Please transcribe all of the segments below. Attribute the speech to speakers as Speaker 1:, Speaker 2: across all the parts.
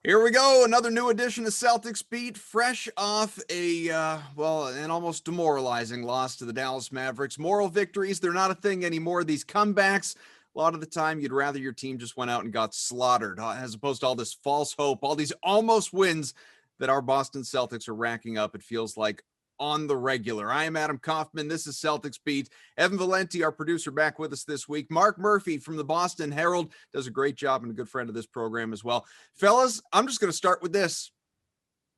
Speaker 1: Here we go. Another new edition of Celtics Beat, fresh off an almost demoralizing loss to the Dallas Mavericks. Moral victories, they're not a thing anymore. These comebacks, a lot of the time, you'd rather your team just went out and got slaughtered, as opposed to all this false hope, all these almost wins that our Boston Celtics are racking up. It feels like on the regular. I am Adam Kaufman. This is Celtics Beat. Evan Valenti, our producer, back with us this week. Mark Murphy from the Boston Herald does a great job and a good friend of this program as well. Fellas, I'm just going to start with this.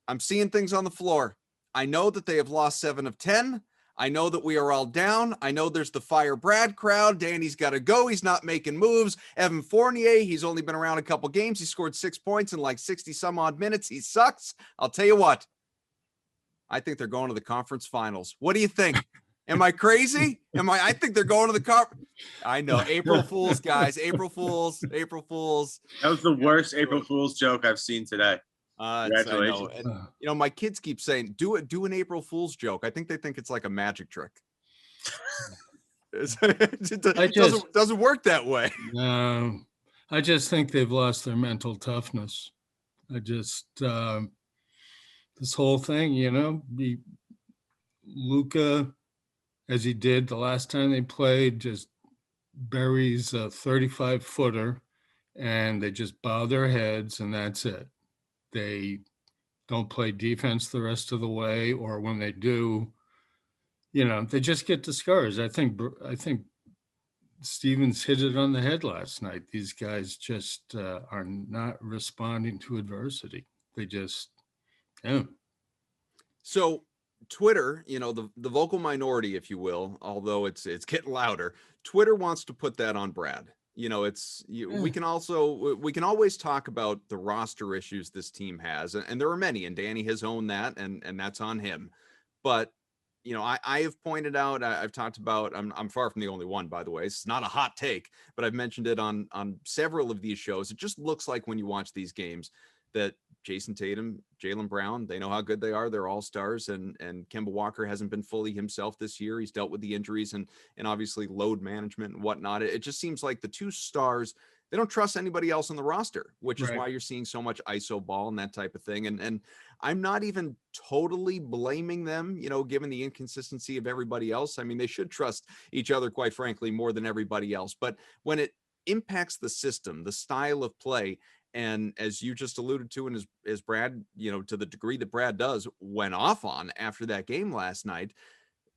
Speaker 1: I'm seeing things on the floor. I know that they have lost 7 of 10. I know that we are all down. I know there's the Fire Brad crowd. Danny's got to go. He's not making moves. Evan Fournier, he's only been around a couple games. He scored 6 points in like 60 some odd minutes. He sucks. I'll tell you what. I think they're going to the conference finals. What do you think? Am I crazy? I think they're going to the conference. I know. April Fools, guys. April Fools.
Speaker 2: That was the worst April Fool's joke I've seen today. Congratulations.
Speaker 1: I know. And, my kids keep saying, do an April Fool's joke. I think they think it's like a magic trick. It doesn't work that way.
Speaker 3: No, I just think they've lost their mental toughness. This whole thing, Luka, as he did the last time they played, just buries a 35-footer and they just bow their heads and that's it. They don't play defense the rest of the way, or when they do, they just get discouraged. I think Stevens hit it on the head last night. These guys just are not responding to adversity. They just,
Speaker 1: So Twitter, the vocal minority, if you will, although it's getting louder, Twitter wants to put that on Brad. We can always talk about the roster issues this team has, and there are many, and Danny has owned that, and that's on him. But I have pointed out, I've talked about, I'm far from the only one, by the way. It's not a hot take, but I've mentioned it on several of these shows. It just looks like when you watch these games that Jayson Tatum, Jaylen Brown, they know how good they are. They're all stars, and Kemba Walker hasn't been fully himself this year. He's dealt with the injuries and obviously load management and whatnot. It just seems like the two stars, they don't trust anybody else on the roster, which is why you're seeing so much ISO ball and that type of thing. And I'm not even totally blaming them, given the inconsistency of everybody else. I mean, they should trust each other, quite frankly, more than everybody else. But when it impacts the system, the style of play, and as you just alluded to, and as Brad, to the degree that Brad does, went off on after that game last night,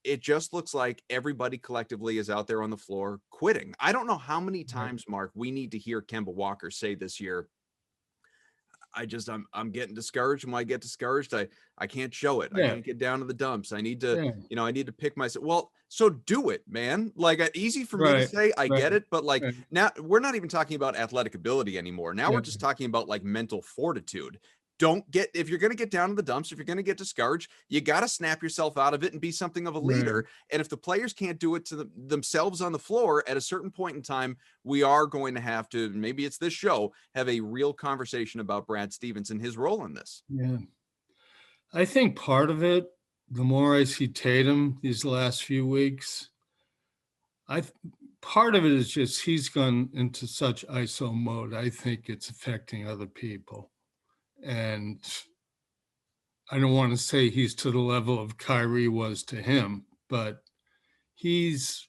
Speaker 1: it just looks like everybody collectively is out there on the floor quitting. I don't know how many times, Mark, we need to hear Kemba Walker say this year, I'm getting discouraged. And when I get discouraged, I can't show it. I can't get down to the dumps. I need to, I need to pick myself. Well, so do it, man. Like, easy for me to say, I get it. But now we're not even talking about athletic ability anymore. Now we're just talking about like mental fortitude. If you're going to get down to the dumps, if you're going to get discouraged, you got to snap yourself out of it and be something of a leader. And if the players can't do it to themselves on the floor at a certain point in time, we are going to have to, maybe it's this show, have a real conversation about Brad Stevens and his role in this.
Speaker 3: Yeah. I think part of it, the more I see Tatum these last few weeks, part of it is just he's gone into such ISO mode. I think it's affecting other people. And I don't want to say he's to the level of Kyrie was to him, but he's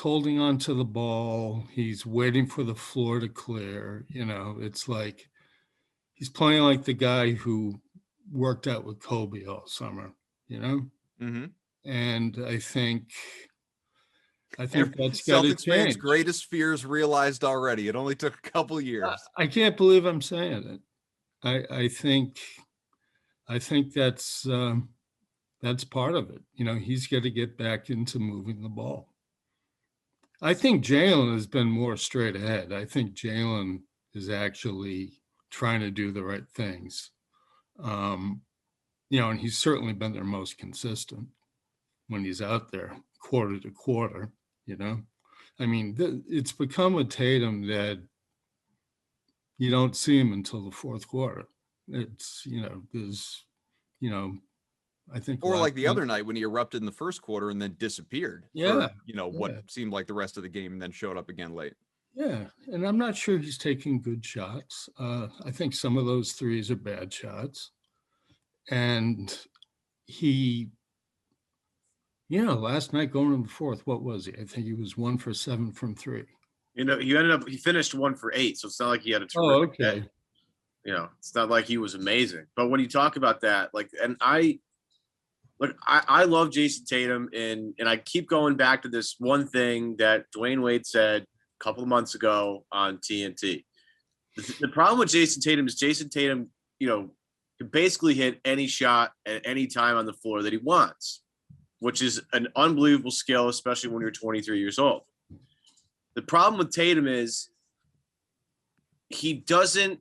Speaker 3: holding on to the ball. He's waiting for the floor to clear. It's like he's playing like the guy who worked out with Kobe all summer,
Speaker 1: Mm-hmm.
Speaker 3: And I think that's got to
Speaker 1: Celtics
Speaker 3: change.
Speaker 1: fans' greatest fears realized already. It only took a couple of years.
Speaker 3: I can't believe I'm saying it. I think that's part of it. He's got to get back into moving the ball. I think Jaylen has been more straight ahead. I think Jaylen is actually trying to do the right things. And he's certainly been their most consistent when he's out there quarter to quarter. I mean, it's become a Tatum that you don't see him until the fourth quarter. It's, there's, I think.
Speaker 1: Or like the other night when he erupted in the first quarter and then disappeared.
Speaker 3: Yeah.
Speaker 1: For, what seemed like the rest of the game and then showed up again late.
Speaker 3: Yeah, and I'm not sure he's taking good shots. I think some of those threes are bad shots. And he, last night going in the fourth, what was he? I think he was 1 for 7 from three.
Speaker 2: He finished 1 for 8, so it's not like he had a
Speaker 3: Oh,
Speaker 2: terrific day.
Speaker 3: okay.
Speaker 2: It's not like he was amazing. But when you talk about that, I love Jayson Tatum, and I keep going back to this one thing that Dwayne Wade said a couple of months ago on TNT. The problem with Jayson Tatum is Jayson Tatum, can basically hit any shot at any time on the floor that he wants, which is an unbelievable skill, especially when you're 23 years old. The problem with Tatum is he doesn't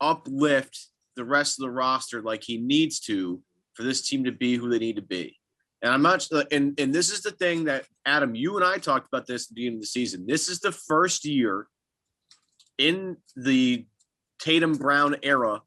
Speaker 2: uplift the rest of the roster like he needs to for this team to be who they need to be. And I'm not, and this is the thing that, Adam, you and I talked about this at the beginning of the season. This is the first year in the Tatum Brown era,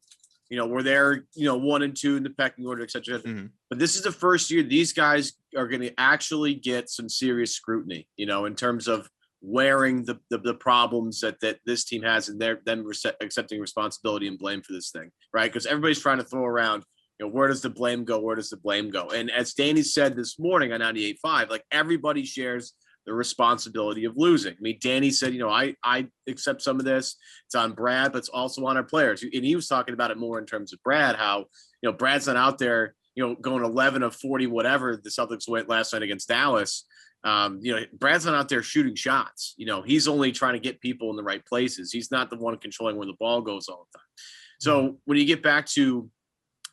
Speaker 2: where they're, 1 and 2 in the pecking order, et cetera.
Speaker 1: Mm-hmm.
Speaker 2: But this is the first year these guys are going to actually get some serious scrutiny, in terms of wearing the problems that this team has, and them accepting responsibility and blame for this thing, right? Because everybody's trying to throw around, where does the blame go? Where does the blame go? And as Danny said this morning on 98.5, like, everybody shares the responsibility of losing. I mean, Danny said, I accept some of this. It's on Brad, but it's also on our players. And he was talking about it more in terms of Brad, how, Brad's not out there, going 11 of 40, whatever the Celtics went last night against Dallas. Brad's not out there shooting shots. He's only trying to get people in the right places. He's not the one controlling where the ball goes all the time. So when you get back to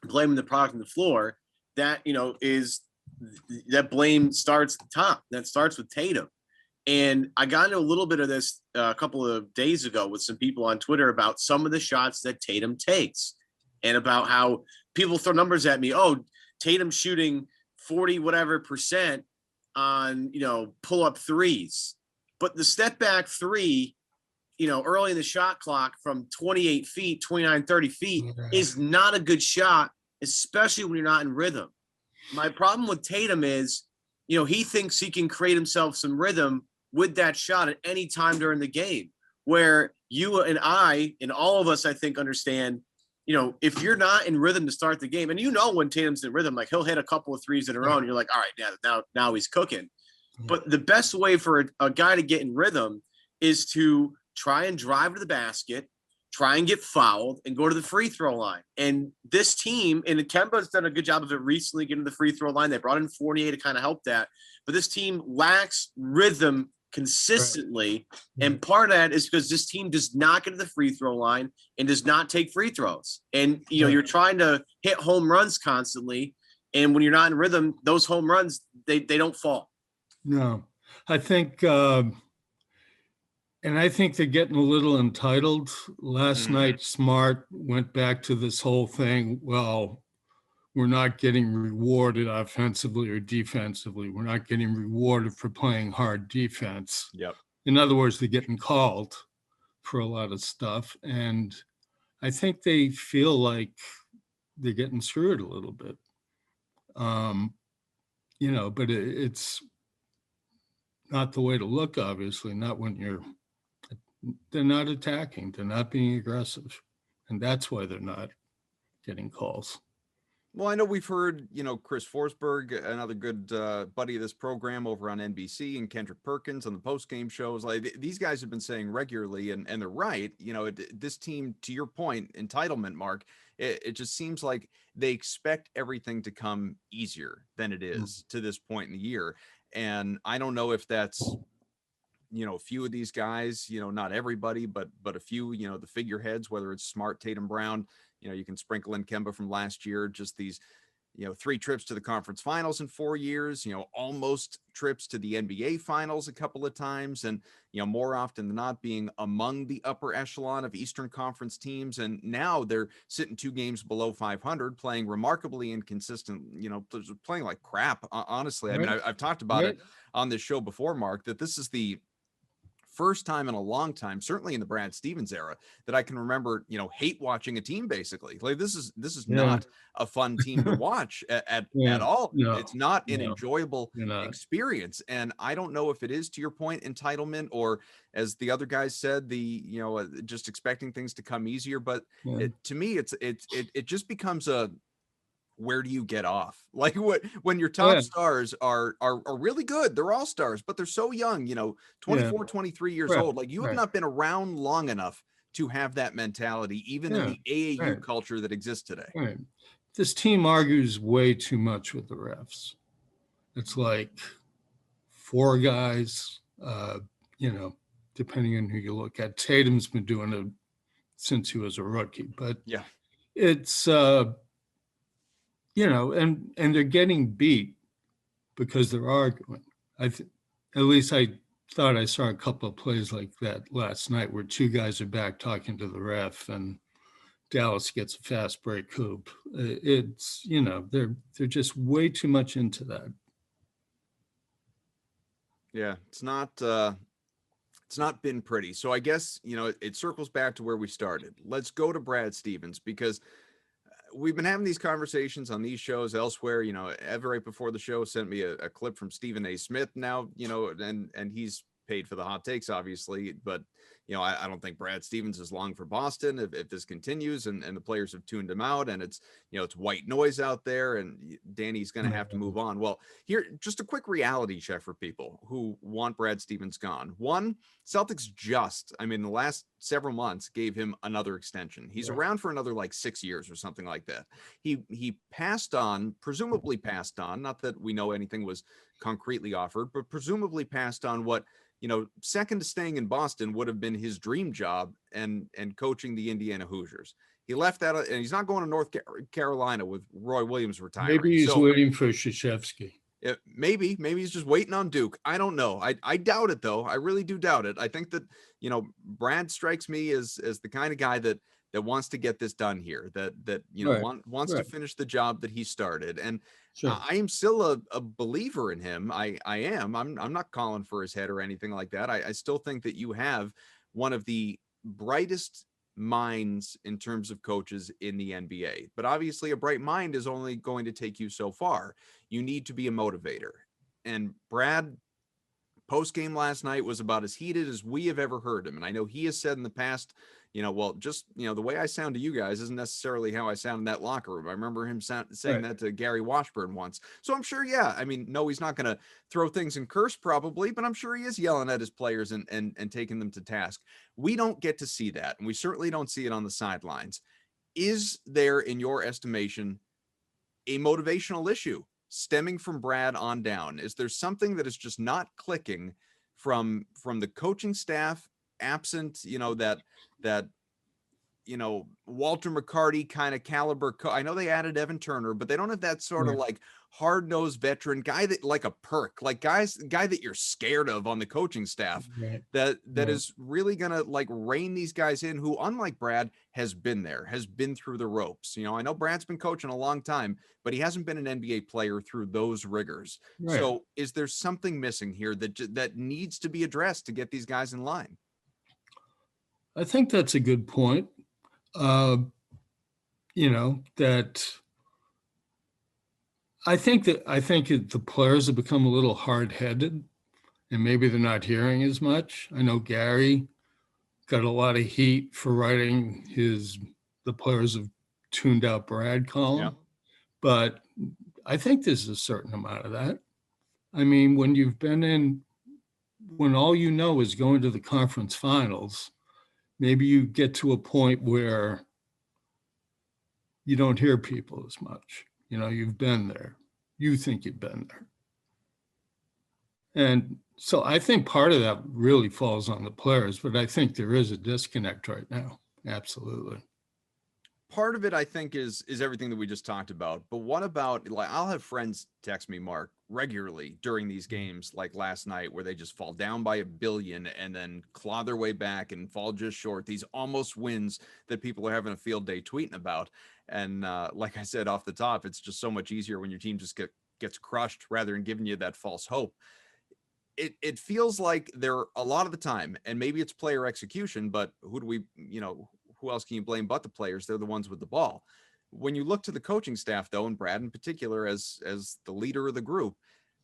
Speaker 2: blaming the product on the floor, that, is that blame starts at the top. That starts with Tatum. And I got into a little bit of this a couple of days ago with some people on Twitter about some of the shots that Tatum takes, and about how people throw numbers at me. Oh, Tatum shooting 40 whatever percent on, pull up threes, but the step back three, early in the shot clock from 28 feet, 29, 30 feet is not a good shot, especially when you're not in rhythm. My problem with Tatum is, he thinks he can create himself some rhythm with that shot at any time during the game, where you and I and all of us, I think, understand, if you're not in rhythm to start the game, and when Tatum's in rhythm, like, he'll hit a couple of threes in a row, and you're like, all right, now he's cooking. But the best way for a guy to get in rhythm is to try and drive to the basket, try and get fouled, and go to the free throw line. And this team, and Kemba's done a good job of it recently, getting to the free throw line. They brought in Fournier to kind of help that. But this team lacks rhythm consistently. Right. And part of that is because this team does not get to the free throw line and does not take free throws. And, you're trying to hit home runs constantly. And when you're not in rhythm, those home runs, they don't fall.
Speaker 3: No, I think, and I think they're getting a little entitled. Last night, Smart went back to this whole thing. Well, we're not getting rewarded offensively or defensively. We're not getting rewarded for playing hard defense.
Speaker 1: Yep.
Speaker 3: In other words, they're getting called for a lot of stuff. And I think they feel like they're getting screwed a little bit. But it's not the way to look, obviously, not when they're not attacking, they're not being aggressive. And that's why they're not getting calls.
Speaker 1: Well, I know we've heard, Chris Forsberg, another good buddy of this program over on NBC, and Kendrick Perkins on the post-game shows. Like, these guys have been saying regularly, and they're right. This team, to your point, entitlement, Mark, it just seems like they expect everything to come easier than it is to this point in the year. And I don't know if that's, a few of these guys, not everybody, but a few, the figureheads, whether it's Smart, Tatum, Brown, you can sprinkle in Kemba from last year, just these, 3 trips to the conference finals in 4 years, almost trips to the NBA finals a couple of times. And, more often than not being among the upper echelon of Eastern Conference teams. And now they're sitting 2 games below 500, playing remarkably inconsistent, playing like crap, honestly. Right. I mean, I've talked about it on this show before, Mark, that this is the first time in a long time, certainly in the Brad Stevens era, that I can remember, hate watching a team basically. Like this is not a fun team to watch at all.
Speaker 3: No,
Speaker 1: It's not an
Speaker 3: no,
Speaker 1: enjoyable
Speaker 3: you're not.
Speaker 1: experience. And I don't know if it is, to your point, entitlement, or as the other guys said, just expecting things to come easier. But to me, it just becomes a, where do you get off? Like when your top stars are really good, they're all stars, but they're so young, 24, 23 years old. Like you have not been around long enough to have that mentality, even in the AAU culture that exists today.
Speaker 3: Right. This team argues way too much with the refs. It's like 4 guys, depending on who you look at. Tatum's been doing it since he was a rookie, but it's, and they're getting beat because they're arguing. At least I thought I saw a couple of plays like that last night where 2 guys are back talking to the ref and Dallas gets a fast break hoop. It's, they're just way too much into that.
Speaker 1: Yeah, it's not been pretty. So I guess, it circles back to where we started. Let's go to Brad Stevens, because we've been having these conversations on these shows elsewhere. Ever right before the show sent me a clip from Stephen A. Smith now, and he's paid for the hot takes, obviously, but I don't think Brad Stevens is long for Boston if this continues, and the players have tuned him out, and it's it's white noise out there, and Danny's going to have to move on. Well, here, just a quick reality check for people who want Brad Stevens gone. One, Celtics the last several months gave him another extension. He's around for another like 6 years or something like that. He presumably passed on, not that we know anything was concretely offered, but presumably passed on what second to staying in Boston would have been his dream job, and coaching the Indiana Hoosiers. He left that, and he's not going to North Carolina with Roy Williams retiring.
Speaker 3: Maybe he's waiting for Krzyzewski.
Speaker 1: Maybe he's just waiting on Duke. I don't know. I doubt it, though. I really do doubt it. I think that, Brad strikes me as the kind of guy that wants to get this done here, that wants to finish the job that he started. And I am still a believer in him. I am. I'm not calling for his head or anything like that. I still think that you have one of the brightest minds in terms of coaches in the NBA. But obviously a bright mind is only going to take you so far. You need to be a motivator. And Brad, post game last night, was about as heated as we have ever heard him. And I know he has said in the past, the way I sound to you guys isn't necessarily how I sound in that locker room. I remember him saying that to Gary Washburn once. So I'm sure, no, he's not going to throw things and curse probably, but I'm sure he is yelling at his players and taking them to task. We don't get to see that, and we certainly don't see it on the sidelines. Is there, in your estimation, a motivational issue stemming from Brad on down? Is there something that is just not clicking from the coaching staff, absent, that Walter McCarty kind of caliber? I know they added Evan Turner, but they don't have that sort of like hard-nosed veteran guy that, like a Perk, like guy that you're scared of on the coaching staff, that is really gonna like rein these guys in, who, unlike Brad, has been through the ropes. I know Brad's been coaching a long time, but he hasn't been an NBA player through those rigors. So is there something missing here that needs to be addressed to get these guys in line?
Speaker 3: I think that's a good point. That I think the players have become a little hard-headed, and maybe they're not hearing as much. I know Gary got a lot of heat for writing the players have tuned out Brad column, but I think there's a certain amount of that. I mean, when all you know is going to the conference finals, maybe you get to a point where you don't hear people as much. You've been there. You think you've been there. And so I think part of that really falls on the players, but I think there is a disconnect right now. Absolutely.
Speaker 1: Part of it, I think, is everything that we just talked about. But what about, like, I'll have friends text me, Mark, regularly during these games, like last night, where they just fall down by 1 billion and then claw their way back and fall just short. These almost wins that people are having a field day tweeting about. And like I said off the top, it's just so much easier when your team just gets crushed rather than giving you that false hope. it feels like they're a lot of the time, and maybe it's player execution, but who else can you blame but the players? They're the ones with the ball. When you look to the coaching staff, though, and Brad in particular as the leader of the group,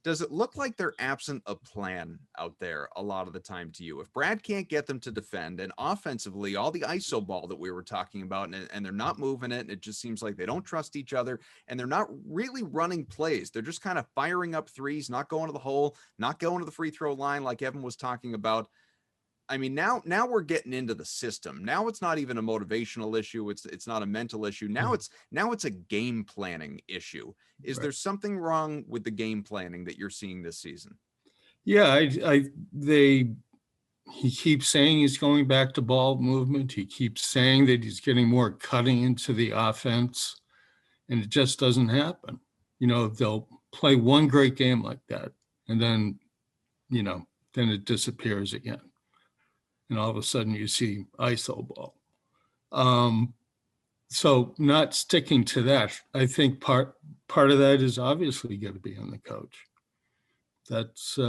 Speaker 1: does it look like they're absent a plan out there a lot of the time to you? If Brad can't get them to defend, and offensively, all the ISO ball that we were talking about, and they're not moving it, and it just seems like they don't trust each other, and they're not really running plays. They're just kind of firing up threes, not going to the hole, not going to the free throw line like Evan was talking about. I mean, now we're getting into the system. Now it's not even a motivational issue. It's not a mental issue. Now it's a game planning issue. Is there something wrong with the game planning that you're seeing this season?
Speaker 3: Yeah, he keeps saying he's going back to ball movement. He keeps saying that he's getting more cutting into the offense, and it just doesn't happen. They'll play one great game like that, and then it disappears again. And all of a sudden you see ISO ball. So not sticking to that, I think part of that is obviously going to be on the coach. That's,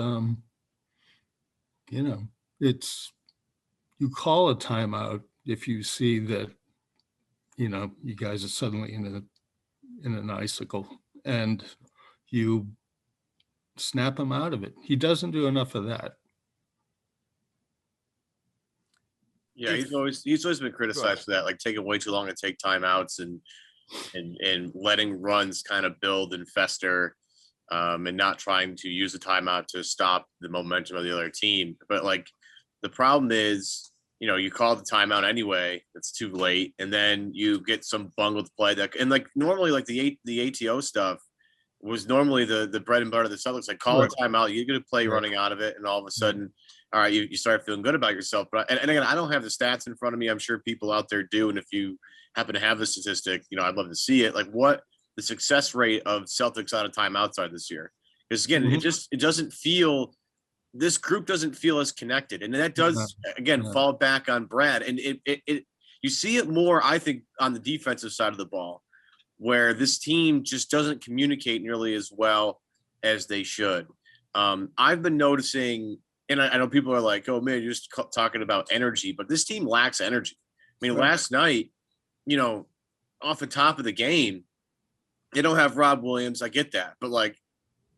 Speaker 3: it's, you call a timeout if you see that, you guys are suddenly in an icicle, and you snap him out of it. He doesn't do enough of that.
Speaker 2: Yeah, he's always been criticized for that, like taking way too long to take timeouts and letting runs kind of build and fester, and not trying to use the timeout to stop the momentum of the other team. But like the problem is, you call the timeout anyway, it's too late, and then you get some bungled play and like normally like the ATO stuff was normally the bread and butter of the Celtics. Like call a timeout, you get a play running out of it, and all of a sudden, all right, you start feeling good about yourself. But and again, I don't have the stats in front of me. I'm sure people out there do, and if you happen to have the statistic, I'd love to see it. Like what the success rate of Celtics out of timeouts are this year. Because again, it doesn't feel, this group doesn't feel as connected, and that does fall back on Brad. And it you see it more, I think, on the defensive side of the ball, where this team just doesn't communicate nearly as well as they should. I've been noticing, and I know people are like, oh man, you're just talking about energy, but this team lacks energy. I mean, last night, off the top of the game, they don't have Rob Williams. I get that. But like,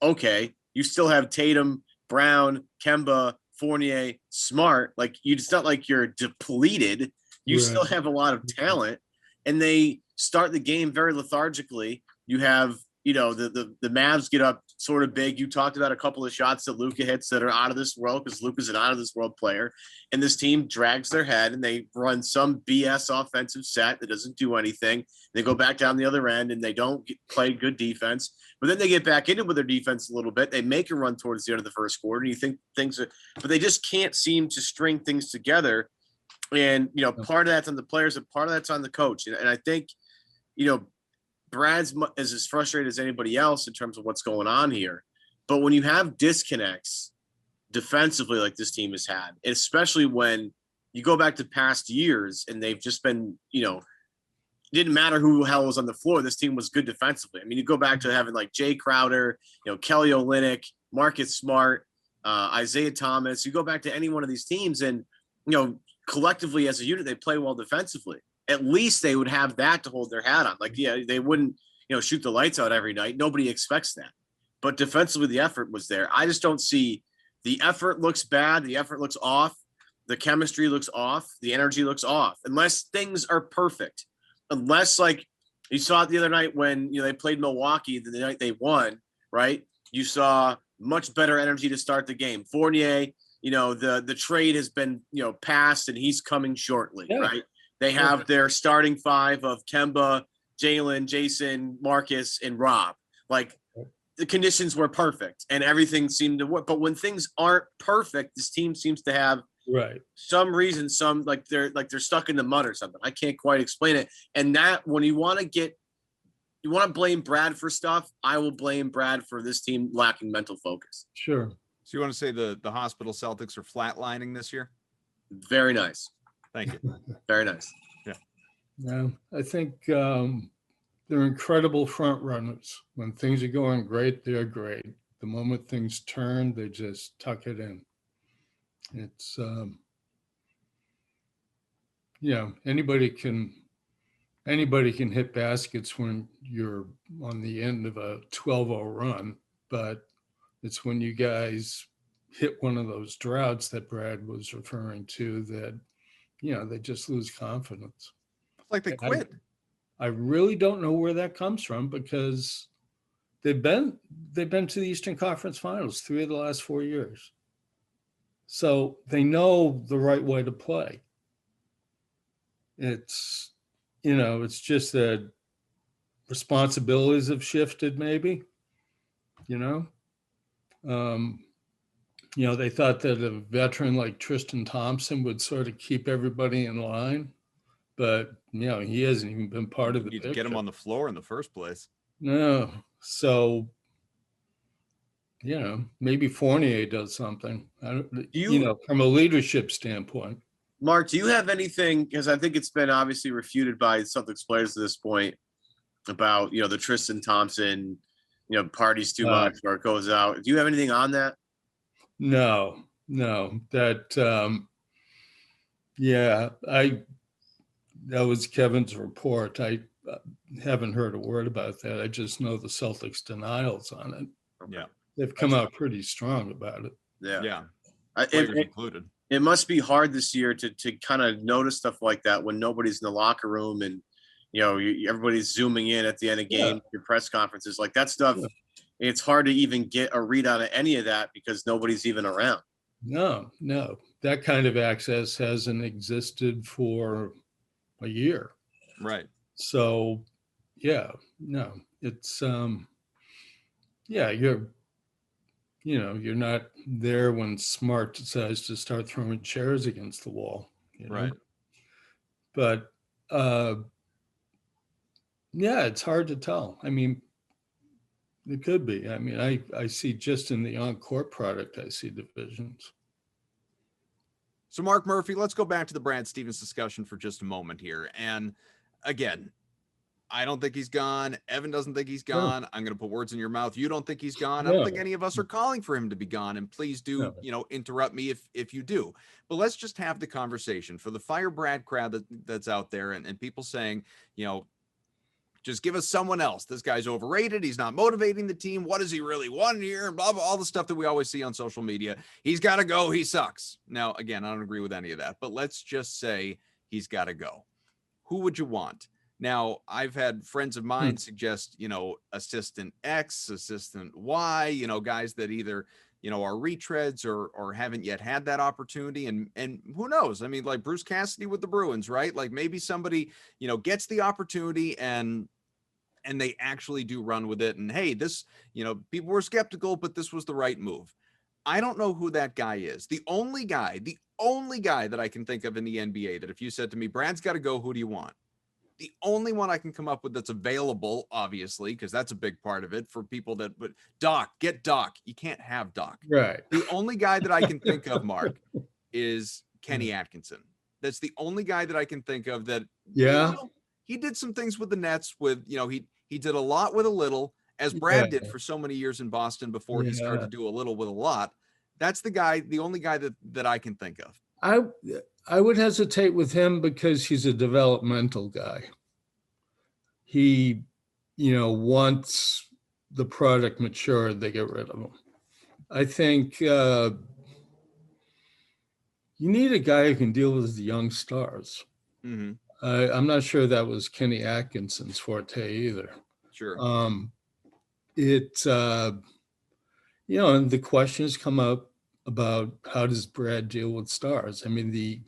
Speaker 2: okay, you still have Tatum, Brown, Kemba, Fournier, Smart. Like, it's not like you're depleted. You still have a lot of talent, and they start the game very lethargically. You have, the Mavs get up sort of big. You talked about a couple of shots that Luka hits that are out of this world, because Luka's an out of this world player. And this team drags their head, and they run some BS offensive set that doesn't do anything. They go back down the other end, and they don't play good defense. But then they get back into with their defense a little bit. They make a run towards the end of the first quarter. And you think things are, but they just can't seem to string things together. And, part of that's on the players, and part of that's on the coach. And I think, Brad's is as frustrated as anybody else in terms of what's going on here. But when you have disconnects defensively like this team has had, especially when you go back to past years and they've just been, didn't matter who the hell was on the floor, this team was good defensively. I mean, you go back to having like Jay Crowder, Kelly Olynyk, Marcus Smart, Isaiah Thomas. You go back to any one of these teams, and, collectively as a unit, they play well defensively. At least they would have that to hold their hat on. Like, yeah, they wouldn't, shoot the lights out every night. Nobody expects that. But defensively, the effort was there. I just don't see, the effort looks bad. The effort looks off. The chemistry looks off. The energy looks off. Unless things are perfect. Unless, like, you saw it the other night when, they played Milwaukee the night they won, right? You saw much better energy to start the game. Fournier, the trade has been, passed, and he's coming shortly, right? They have their starting five of Kemba, Jaylen, Jayson, Marcus, and Rob. Like, the conditions were perfect, and everything seemed to work. But when things aren't perfect, this team seems to have some reason, like they're stuck in the mud or something. I can't quite explain it. And that, when you want to blame Brad for stuff, I will blame Brad for this team lacking mental focus.
Speaker 3: Sure.
Speaker 1: So you want to say the hospital Celtics are flatlining this year?
Speaker 2: Very nice.
Speaker 1: Thank you.
Speaker 2: Very nice.
Speaker 3: Yeah, I think they're incredible front runners. When things are going great, they're great. The moment things turn, they just tuck it in. It's, anybody can hit baskets when you're on the end of a 12-0 run, but it's when you guys hit one of those droughts that Brad was referring to that, they just lose confidence.
Speaker 1: It's like they quit.
Speaker 3: I really don't know where that comes from, because they've been to the Eastern Conference Finals 3 of the last 4 years. So they know the right way to play. It's, it's just that responsibilities have shifted, maybe, they thought that a veteran like Tristan Thompson would sort of keep everybody in line, but, he hasn't even been part of the
Speaker 1: You need
Speaker 3: picture.
Speaker 1: to get him on the floor in the first place.
Speaker 3: No. So, maybe Fournier does something. From a leadership standpoint.
Speaker 2: Mark, do you have anything, because I think it's been obviously refuted by Celtics players at this point, about, the Tristan Thompson, parties too much or it goes out. Do you have anything on that?
Speaker 3: No, that, that was Kevin's report. I haven't heard a word about that. I just know the Celtics denials on it.
Speaker 1: Yeah.
Speaker 3: They've come out pretty strong about it.
Speaker 2: Yeah.
Speaker 1: Players included.
Speaker 2: It must be hard this year to kind of notice stuff like that when nobody's in the locker room and, everybody's zooming in at the end of games, your press conferences, like that stuff. Yeah. It's hard to even get a read on any of that because nobody's even around.
Speaker 3: No, that kind of access hasn't existed for a year.
Speaker 1: Right.
Speaker 3: So, it's, you're not there when Smart decides to start throwing chairs against the wall.
Speaker 1: Right.
Speaker 3: But, it's hard to tell. I mean, it could be. I mean, I see just in the on-court product, I see divisions.
Speaker 1: So, Mark Murphy, let's go back to the Brad Stevens discussion for just a moment here. And again, I don't think he's gone. Evan doesn't think he's gone. I'm going to put words in your mouth. You don't think he's gone. I don't think any of us are calling for him to be gone. And please do, interrupt me if you do. But let's just have the conversation for the Fire Brad crowd that's out there and people saying, just give us someone else. This guy's overrated. He's not motivating the team. What does he really want here? And blah, blah, all the stuff that we always see on social media. He's got to go. He sucks. Now, again, I don't agree with any of that, but let's just say he's got to go. Who would you want? Now, I've had friends of mine suggest, assistant X, assistant Y, guys that either, are retreads or haven't yet had that opportunity. And who knows? I mean, like Bruce Cassidy with the Bruins, right? Like maybe somebody, gets the opportunity and they actually do run with it. And hey, this, people were skeptical, but this was the right move. I don't know who that guy is. The only guy that I can think of in the NBA that if you said to me, Brad's got to go, who do you want? The only one I can come up with that's available, obviously, because that's a big part of it for people that, but get Doc. You can't have Doc.
Speaker 3: Right.
Speaker 1: The only guy that I can think of, Mark, is Kenny Atkinson. That's the only guy that I can think of that.
Speaker 3: Yeah.
Speaker 1: He did some things with the Nets with, he did a lot with a little, as Brad did for so many years in Boston before he started to do a little with a lot. That's the only guy that I can think of.
Speaker 3: I would hesitate with him because he's a developmental guy. He, once the product matured, they get rid of him. I think you need a guy who can deal with the young stars.
Speaker 1: Mm-hmm.
Speaker 3: I'm not sure that was Kenny Atkinson's forte either.
Speaker 1: Sure.
Speaker 3: And the questions come up about how does Brad deal with stars? I mean,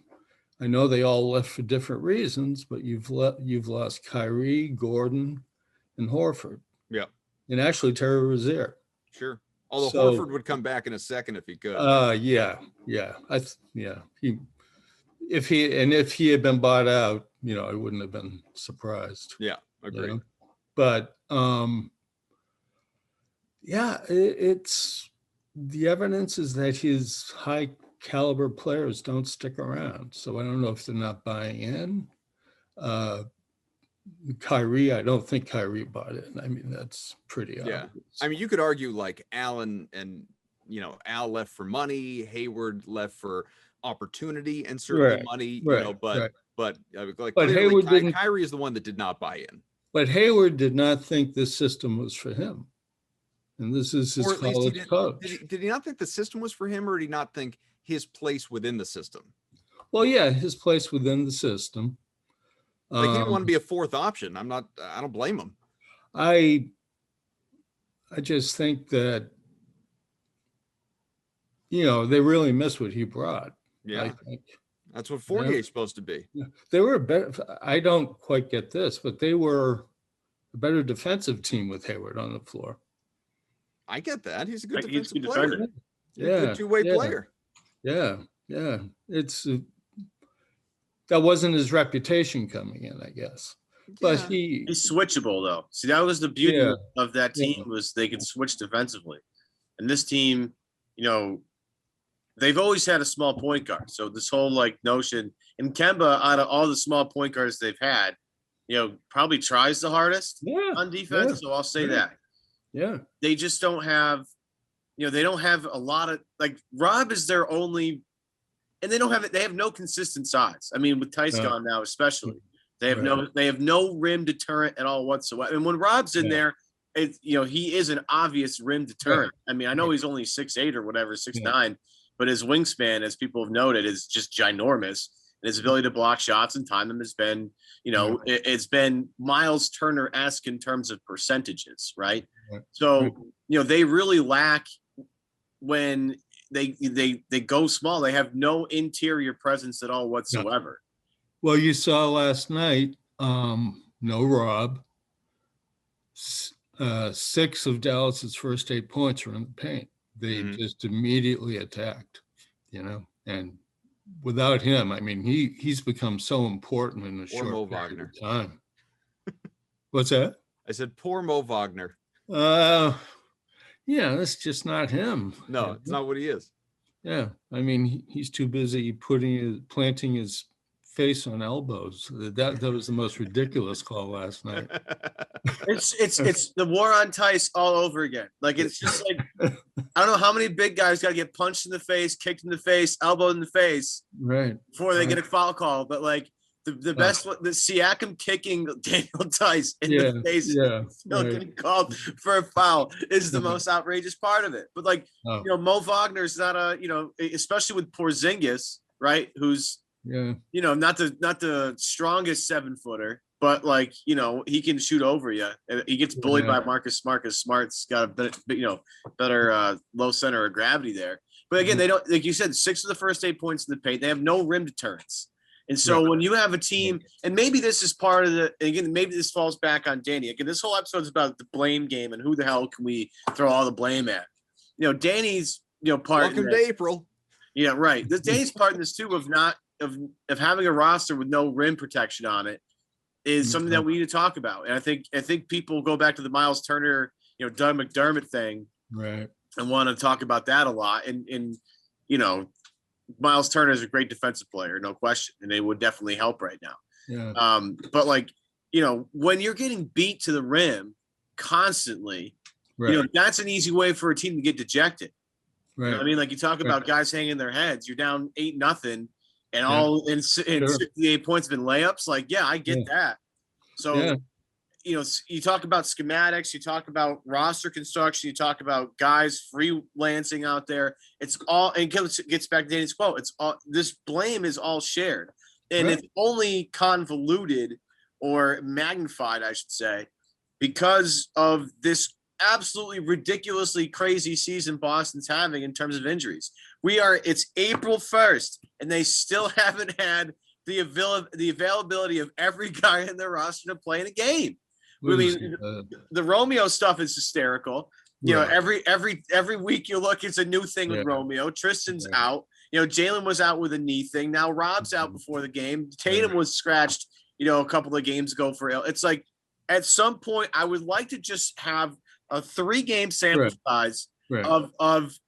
Speaker 3: I know they all left for different reasons, but you've lost Kyrie, Gordon, and Horford.
Speaker 1: Yeah.
Speaker 3: And actually Terry Rozier.
Speaker 1: Sure. Although Horford would come back in a second if he could.
Speaker 3: Yeah. If he had been bought out, I wouldn't have been surprised.
Speaker 1: Yeah, agreed.
Speaker 3: But it's the evidence is that his high caliber players don't stick around. So I don't know if they're not buying in. Kyrie, I don't think Kyrie bought it. I mean, that's pretty
Speaker 1: Yeah.
Speaker 3: obvious.
Speaker 1: I mean, you could argue like Allen and, Al left for money, Hayward left for opportunity and certainly
Speaker 3: Right,
Speaker 1: money,
Speaker 3: right,
Speaker 1: but,
Speaker 3: right.
Speaker 1: like
Speaker 3: But
Speaker 1: clearly
Speaker 3: Hayward didn't.
Speaker 1: Kyrie is the one that did not buy in.
Speaker 3: But Hayward did not think this system was for him, and this is his
Speaker 1: Or at least
Speaker 3: college
Speaker 1: did
Speaker 3: coach.
Speaker 1: did he not think the system was for him, or did he not think his place within the system?
Speaker 3: Well, yeah, his place within the system.
Speaker 1: Like he didn't want to be a fourth option. I don't blame him.
Speaker 3: I just think that, they really miss what he brought.
Speaker 1: Yeah.
Speaker 3: I think.
Speaker 1: That's what Fournier is supposed to be.
Speaker 3: They were better. I don't quite get this, but they were a better defensive team with Hayward on the floor.
Speaker 1: I get that. He's a good
Speaker 2: He's a
Speaker 1: defensive
Speaker 2: good
Speaker 1: player.
Speaker 2: defender.
Speaker 1: He's a good two-way player.
Speaker 3: Yeah. It's that wasn't his reputation coming in, I guess. But
Speaker 2: he's switchable though. See, that was the beauty of that team was they could switch defensively. And this team, they've always had a small point guard. So this whole notion, and Kemba, out of all the small point guards they've had, probably tries the hardest on defense. So I'll say that.
Speaker 3: Yeah.
Speaker 2: They just don't have, they don't have a lot of Rob is their only, and they have no consistent size. I mean, with Tice gone now, especially, they have no rim deterrent at all whatsoever. And when Rob's in there, he is an obvious rim deterrent. I mean, I know he's only 6'8" or whatever, 6'9", but his wingspan, as people have noted, is just ginormous. And his ability to block shots and time them has been, it's been Miles Turner-esque in terms of percentages, right? So, they really lack when they go small. They have no interior presence at all whatsoever.
Speaker 3: Well, you saw last night, no Rob. 6 of Dallas's first 8 points were in the paint. They just immediately attacked, and without him, I mean, he's become so important in a short period of time. What's that?
Speaker 1: I said, poor Mo Wagner.
Speaker 3: Yeah, that's just not him.
Speaker 1: No, it's not what he is.
Speaker 3: Yeah, I mean, he's too busy planting his face on elbows. That was the most ridiculous call last night.
Speaker 2: It's the war on Tice all over again. It's just I don't know how many big guys got to get punched in the face, kicked in the face, elbowed in the face,
Speaker 3: right,
Speaker 2: before they get a foul call. But the best one, the Siakam kicking Daniel Tice in the face, still getting called for a foul is the most outrageous part of it. But Mo Wagner's not especially with Porzingis, right? Who's not the strongest 7-footer, but he can shoot over you. He gets bullied by Marcus Smart. Smart's got a better low center of gravity there. But again, they don't, like you said, 6 of the first 8 points in the paint. They have no rim deterrence. And so when you have a team, and maybe this is part of maybe this falls back on Danny. Again, this whole episode is about the blame game and who the hell can we throw all the blame at? Danny's part.
Speaker 1: Welcome to April.
Speaker 2: Yeah, right. Danny's part in this too of having a roster with no rim protection on it is something that we need to talk about. And I think people go back to the Miles Turner, Doug McDermott thing,
Speaker 3: right,
Speaker 2: and want to talk about that a lot. And Miles Turner is a great defensive player, no question, and they would definitely help right now.
Speaker 3: Yeah.
Speaker 2: But when you're getting beat to the rim constantly, that's an easy way for a team to get dejected.
Speaker 3: Right.
Speaker 2: You know what I mean, you talk about guys hanging their heads. You're down 8-0, and all in 68 points have been layups. I get that. So. You talk about schematics, you talk about roster construction, you talk about guys freelancing out there. It's all, and it gets back to Danny's quote. It's all, this blame is all shared, and it's only convoluted or magnified, I should say, because of this absolutely ridiculously crazy season Boston's having in terms of injuries. It's April 1st, and they still haven't had the availability of every guy in their roster to play in a game. I mean, the Romeo stuff is hysterical. Every week you look, it's a new thing with Romeo. Tristan's out. Jaylen was out with a knee thing. Now Rob's out before the game. Tatum was scratched, a couple of games ago for ill. It's at some point I would like to just have a 3-game sample size of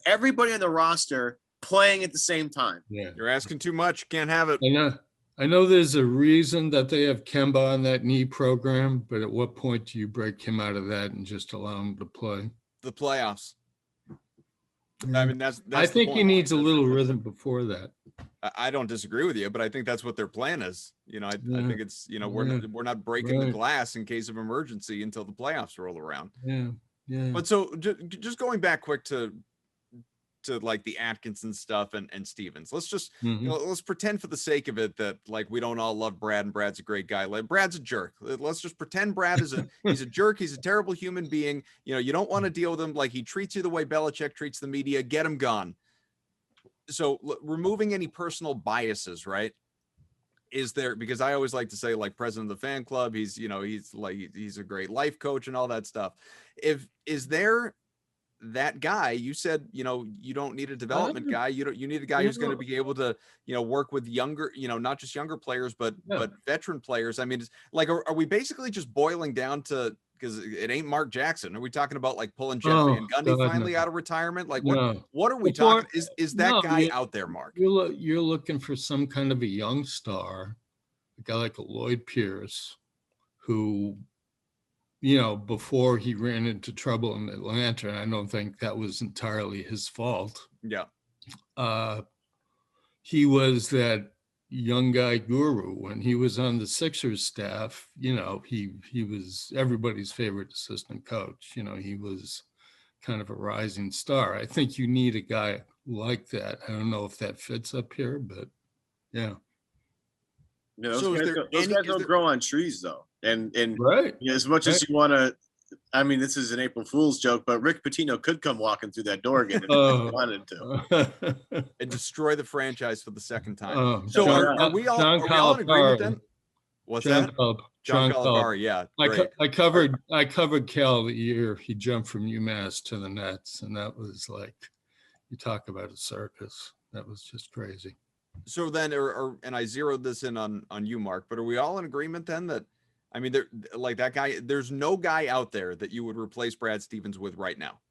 Speaker 2: everybody on the roster playing at the same time.
Speaker 3: Yeah,
Speaker 1: you're asking too much. Can't have it.
Speaker 3: I know there's a reason that they have Kemba on that knee program, but at what point do you break him out of that and just allow him to play?
Speaker 1: The playoffs. I mean, that's
Speaker 3: I
Speaker 1: the
Speaker 3: think he
Speaker 1: point.
Speaker 3: needs a little rhythm before that.
Speaker 1: I don't disagree with you, but I think that's what their plan is. I
Speaker 3: Yeah.
Speaker 1: think it's,
Speaker 3: Yeah.
Speaker 1: we're not breaking the
Speaker 3: Right.
Speaker 1: glass in case of emergency until the playoffs roll around.
Speaker 3: Yeah. Yeah.
Speaker 1: But so just going back quick to like the Atkinson stuff and Stevens. Let's just
Speaker 3: Mhm.
Speaker 1: let's pretend for the sake of it that like we don't all love Brad and Brad's a great guy. Like Brad's a jerk. Let's just pretend Brad is he's a jerk. He's a terrible human being. You don't want to deal with him. Like he treats you the way Belichick treats the media. Get him gone. So removing any personal biases, right? Is there, because I always like to say, like, president of the fan club, he's he's a great life coach and all that stuff. Is there that guy? You said, you don't need a development guy. You need a guy who's going to be able to, work with younger, not just younger players, but veteran players. I mean, it's like, are we basically just boiling down to, because it ain't Mark Jackson? Are we talking about like pulling Jeff Van Gundy finally out of retirement? Like what are we talking? Is that guy out there, Mark?
Speaker 3: You're looking for some kind of a young star, a guy like a Lloyd Pierce, who, before he ran into trouble in Atlanta, and I don't think that was entirely his fault.
Speaker 1: Yeah.
Speaker 3: He was that young guy guru. When he was on the Sixers staff, he was everybody's favorite assistant coach. He was kind of a rising star. I think you need a guy like that. I don't know if that fits up here, but yeah.
Speaker 2: Those guys don't grow on trees though. And
Speaker 3: right.
Speaker 2: As much as you want to, I mean, this is an April Fool's joke, but Rick Pitino could come walking through that door again if he wanted to.
Speaker 1: And destroy the franchise for the second time.
Speaker 3: Are
Speaker 1: we all in agreement then? What's that? John Calipari, yeah.
Speaker 3: I covered Cal the year he jumped from UMass to the Nets, and that was like, you talk about a circus. That was just crazy.
Speaker 1: So then, and I zeroed this in on you, Mark, but are we all in agreement then that, I mean, like that guy, there's no guy out there that you would replace Brad Stevens with right now?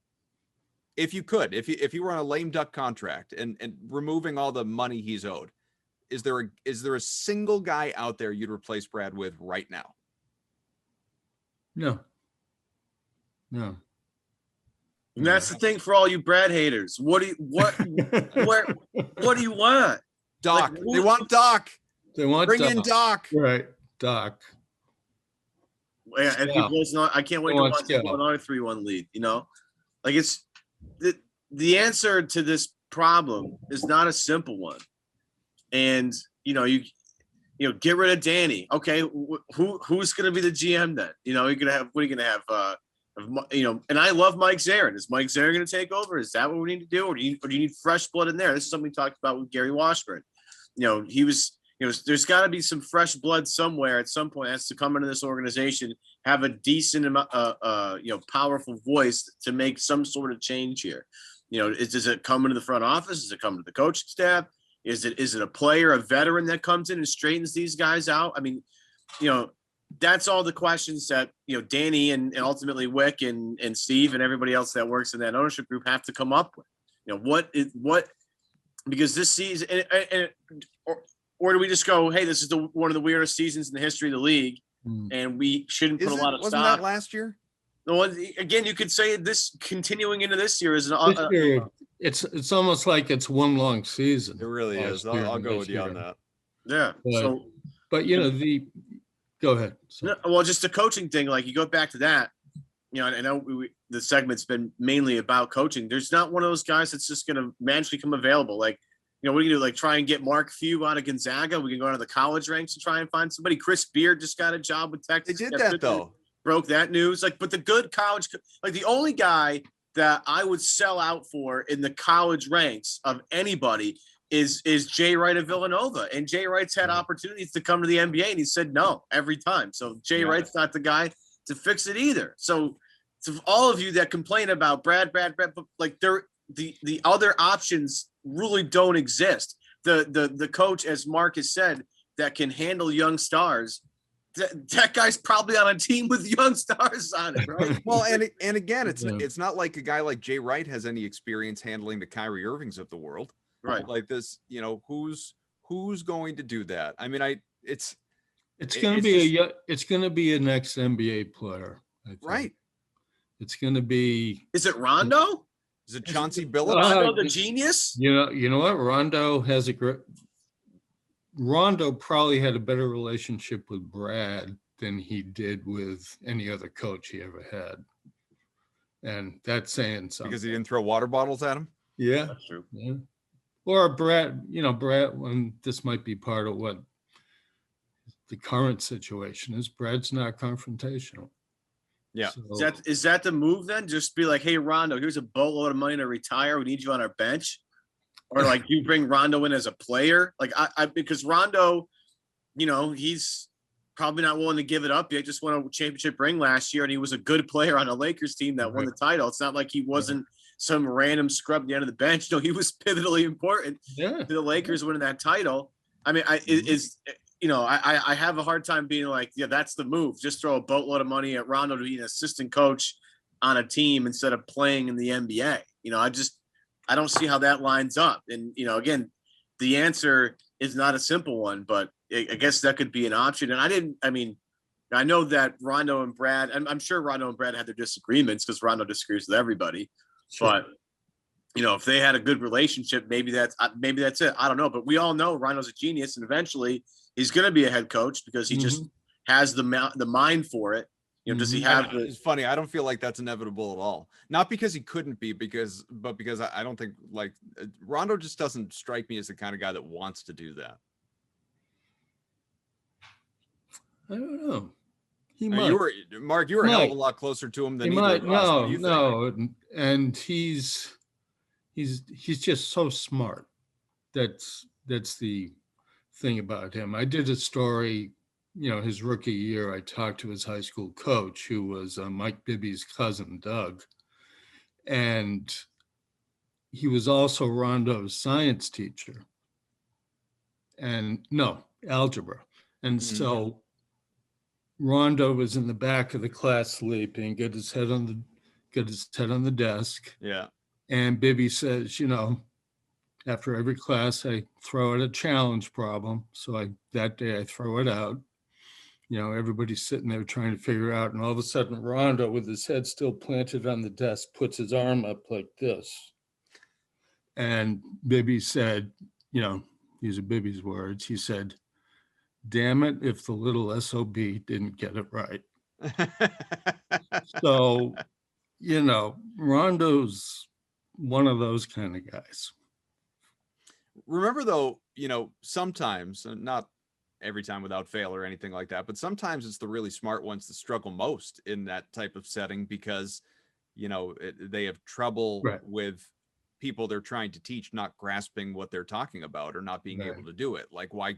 Speaker 1: If you could, if you were on a lame duck contract and removing all the money he's owed, is there a single guy out there you'd replace Brad with right now?
Speaker 3: No.
Speaker 2: And that's the thing for all you Brad haters. What do you want?
Speaker 1: Doc. Like, they want Doc.
Speaker 3: They want
Speaker 1: bring in Doc.
Speaker 3: Right, Doc.
Speaker 2: Yeah, and I can't wait to watch another 3-1 lead. Like it's the answer to this problem is not a simple one. And you get rid of Danny. Okay, who's going to be the GM then? You're going to have, what are you going to have? And I love Mike Zarin. Is Mike Zarin going to take over? Is that what we need to do, or do you need fresh blood in there? This is something we talked about with Gary Washburn. He was. There's got to be some fresh blood somewhere at some point. Has to come into this organization, have a decent amount, powerful voice to make some sort of change here. Does it come into the front office? Does it come to the coaching staff? Is it a player, a veteran that comes in and straightens these guys out? I mean, that's all the questions that, Danny and ultimately Wick and Steve and everybody else that works in that ownership group have to come up with. Because this season, or do we just go, hey, this is one of the weirdest seasons in the history of the league, and we shouldn't put a lot of stock.
Speaker 1: Wasn't that last year?
Speaker 2: No, again, you could say this continuing into this year is
Speaker 3: it's almost like it's one long season.
Speaker 1: It really is. I'll go with you on that.
Speaker 2: Yeah.
Speaker 3: But go ahead.
Speaker 2: Well, just the coaching thing, like you go back to that, I know the segment's been mainly about coaching. There's not one of those guys that's just going to magically come available. Like, what are you gonna do? Like try and get Mark Few out of Gonzaga? We can go out of the college ranks and try and find somebody. Chris Beard just got a job with Texas.
Speaker 1: They did that though.
Speaker 2: Broke that news. But the good college, like the only guy that I would sell out for in the college ranks of anybody is Jay Wright of Villanova. And Jay Wright's had opportunities to come to the NBA and he said no every time. So Jay Wright's not the guy to fix it either. So all of you that complain about Brad, but like the other options really don't exist. The coach, as Mark has said, that can handle young stars, that guy's probably on a team with young stars on it, right?
Speaker 1: Well, and again, it's not like a guy like Jay Wright has any experience handling the Kyrie Irvings of the world,
Speaker 2: right?
Speaker 1: Like this, who's who's going to do that? I mean, it's
Speaker 3: going to
Speaker 1: it's
Speaker 3: be
Speaker 1: just,
Speaker 3: it's going to be a next NBA player. I think.
Speaker 1: right.
Speaker 3: It's going to be.
Speaker 2: Is it Rondo?
Speaker 1: Is it Chauncey Billups?
Speaker 2: Rondo the genius?
Speaker 3: You know what? Rondo has a great. Rondo probably had a better relationship with Brad than he did with any other coach he ever had. And that's saying something.
Speaker 1: Because he didn't throw water bottles at him?
Speaker 3: Yeah.
Speaker 2: That's true.
Speaker 3: Yeah. Or Brad, Brad, when this might be part of what the current situation is, Brad's not confrontational.
Speaker 1: Yeah.
Speaker 3: So,
Speaker 2: Is that the move then? Just be like, hey, Rondo, here's a boatload of money to retire. We need you on our bench. Or like you bring Rondo in as a player. Like I because Rondo, he's probably not willing to give it up. He just won a championship ring last year, and he was a good player on a Lakers team that won the title. It's not like he wasn't some random scrub at the end of the bench. No, he was pivotally important to the Lakers winning that title. I mean, I have a hard time being like, yeah, that's the move. Just throw a boatload of money at Rondo to be an assistant coach on a team instead of playing in the NBA. I don't see how that lines up. And, again, the answer is not a simple one, but I guess that could be an option. And I know that Rondo and Brad, I'm sure Rondo and Brad had their disagreements because Rondo disagrees with everybody. Sure. But, if they had a good relationship, maybe that's it. I don't know. But we all know Rondo's a genius, and eventually he's going to be a head coach because he just has the mind for it. Does he have
Speaker 1: it's funny. I don't feel like that's inevitable at all. Not because he couldn't be, but because I don't think like Rondo just doesn't strike me as the kind of guy that wants to do that.
Speaker 3: I don't know.
Speaker 1: Mark, you were a hell of a lot closer to him than either of us.
Speaker 3: No. And he's just so smart. That's the thing about him. I did a story, his rookie year. I talked to his high school coach, who was Mike Bibby's cousin, Doug. And he was also Rondo's science teacher. And no, algebra. And so Rondo was in the back of the class sleeping, got his head on the desk.
Speaker 1: Yeah.
Speaker 3: And Bibby says, after every class, I throw out a challenge problem. So that day I throw it out. Everybody's sitting there trying to figure out. And all of a sudden, Rondo, with his head still planted on the desk, puts his arm up like this. And Bibby said, these are Bibby's words. He said, "Damn it, if the little SOB didn't get it right." So, Rondo's one of those kind of guys.
Speaker 1: Remember, though, sometimes, not every time without fail or anything like that, but sometimes it's the really smart ones that struggle most in that type of setting because, they have trouble with people they're trying to teach not grasping what they're talking about or not being able to do it. Like why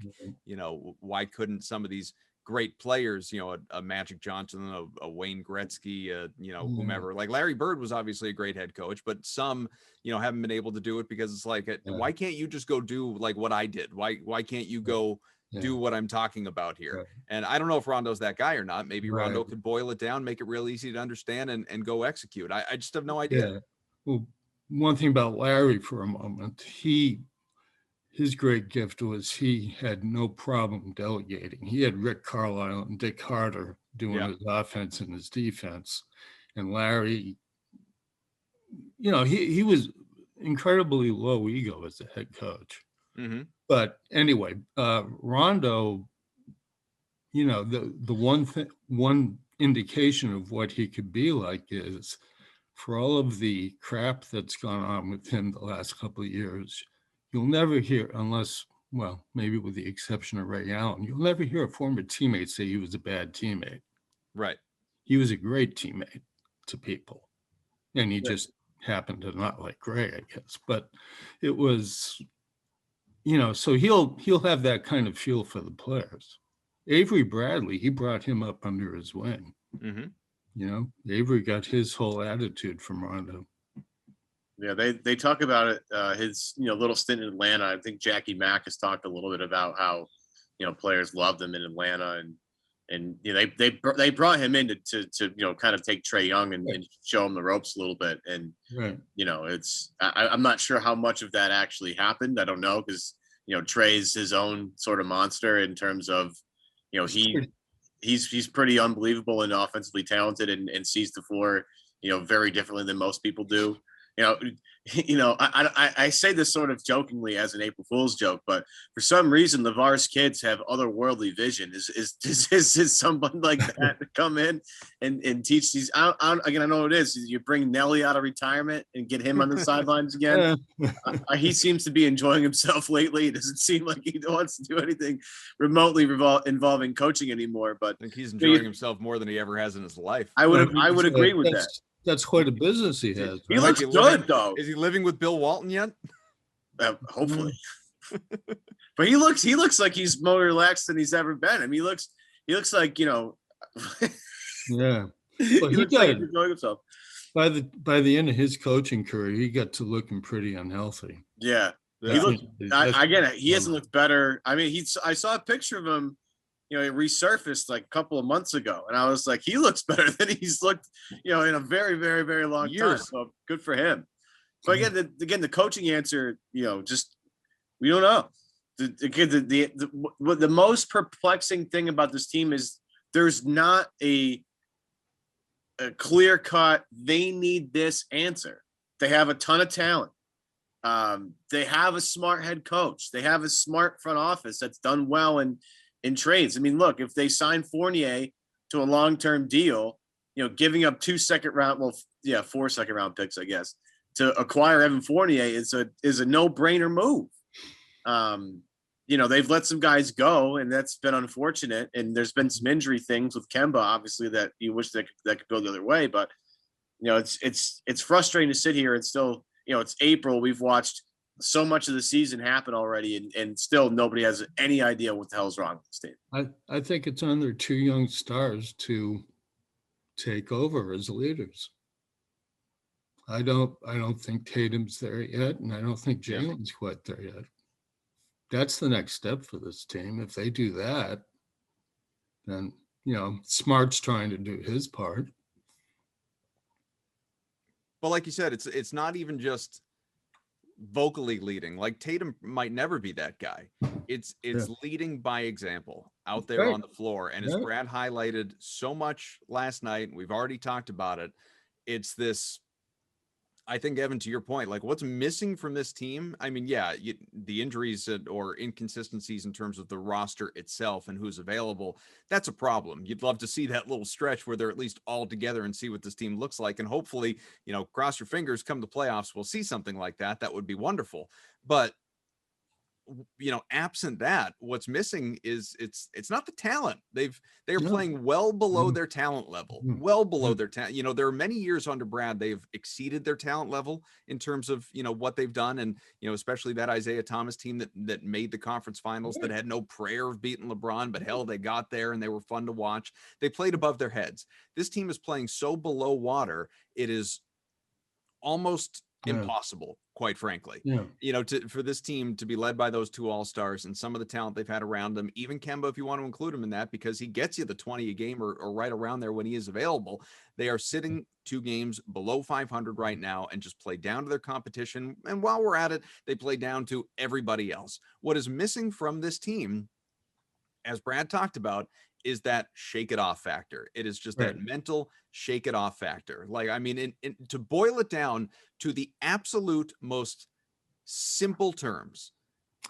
Speaker 1: couldn't some of these great players, a Magic Johnson, a Wayne Gretzky, whomever, like Larry Bird was obviously a great head coach, but some, haven't been able to do it because it's like, why can't you just go do like what I did? Why can't you go do what I'm talking about here? Right. And I don't know if Rondo's that guy or not. Maybe Rondo could boil it down, make it real easy to understand and go execute. I just have no idea.
Speaker 3: Yeah. Well, one thing about Larry for a moment, his great gift was he had no problem delegating. He had Rick Carlisle and Dick Harder doing his offense and his defense. And Larry, he was incredibly low ego as a head coach. Mm-hmm. But anyway, Rondo, the one indication of what he could be like is, for all of the crap that's gone on with him the last couple of years, you'll never hear, unless, well, maybe with the exception of Ray Allen, you'll never hear a former teammate say he was a bad teammate.
Speaker 1: Right.
Speaker 3: He was a great teammate to people. And he just happened to not like Ray, I guess. But it was, so he'll have that kind of feel for the players. Avery Bradley, he brought him up under his wing. Mm-hmm. Avery got his whole attitude from Rondo.
Speaker 2: Yeah, they talk about it. His little stint in Atlanta. I think Jackie Mack has talked a little bit about how players loved him in Atlanta, and they brought him in to kind of take Trae Young and show him the ropes a little bit. And it's I'm not sure how much of that actually happened. I don't know, because Trey's his own sort of monster in terms of, he's pretty unbelievable and offensively talented and sees the floor, very differently than most people do. I say this sort of jokingly as an April Fool's joke, but for some reason, LeVar's kids have otherworldly vision. Is someone like that to come in and teach these? I know what it is. You bring Nelly out of retirement and get him on the sidelines again. He seems to be enjoying himself lately. It doesn't seem like he wants to do anything remotely involving coaching anymore. But
Speaker 1: I think he's enjoying himself more than he ever has in his life.
Speaker 2: I would agree with that.
Speaker 3: That's quite a business he has.
Speaker 2: He looks good, though.
Speaker 1: Is he living with Bill Walton yet?
Speaker 2: Hopefully. But he looks like he's more relaxed than he's ever been. I mean, he looks like,
Speaker 3: Yeah. Well,
Speaker 2: he looks like he's enjoying himself.
Speaker 3: By the end of his coaching career, he got to looking pretty unhealthy.
Speaker 2: Yeah. He looked, I get it. He hasn't looked better. I mean, I saw a picture of him, it resurfaced like a couple of months ago. And I was like, he looks better than he's looked, in a very, very, very long time. So good for him. But again, the coaching answer, just, we don't know. The most perplexing thing about this team is there's not a clear cut, they need this answer. They have a ton of talent. They have a smart head coach. They have a smart front office that's done well in trades. I mean, look, if they sign Fournier to a long-term deal, giving up 4 second-round picks, I guess, to acquire Evan Fournier is a no-brainer move. They've let some guys go, and that's been unfortunate. And there's been some injury things with Kemba, obviously, that you wish that could go the other way. But it's frustrating to sit here and still, it's April. We've watched so much of the season happen already, and still nobody has any idea what the hell's wrong with this team.
Speaker 3: I think it's on their 2 young stars to take over as leaders. I don't think Tatum's there yet, and I don't think Jaylen's quite there yet. That's the next step for this team. If they do that, then Smart's trying to do his part.
Speaker 1: But like you said, it's not even just vocally leading. Like Tatum might never be that guy. It's leading by example out there on the floor. And as Brad highlighted so much last night, we've already talked about it. It's this, I think, Evan, to your point, like what's missing from this team? I mean, the injuries or inconsistencies in terms of the roster itself and who's available, that's a problem. You'd love to see that little stretch where they're at least all together and see what this team looks like. And hopefully, cross your fingers, come the playoffs, we'll see something like that. That would be wonderful. But absent that, what's missing is it's not the talent. They're playing well below their talent level, well below their talent. There are many years under Brad, they've exceeded their talent level in terms of, what they've done. And, especially that Isaiah Thomas team that made the conference finals, that had no prayer of beating LeBron, but hell, they got there and they were fun to watch. They played above their heads. This team is playing so below water. It is almost impossible, quite frankly, for this team to be led by those 2 all-stars and some of the talent they've had around them, even Kemba, if you want to include him in that, because he gets you the 20 a game or right around there when he is available. They are sitting 2 games below 500 right now and just play down to their competition. And while we're at it, they play down to everybody else. What is missing from this team, as Brad talked about, is that shake it off factor. It is just that mental shake it off factor. Like, I mean, to boil it down to the absolute most simple terms,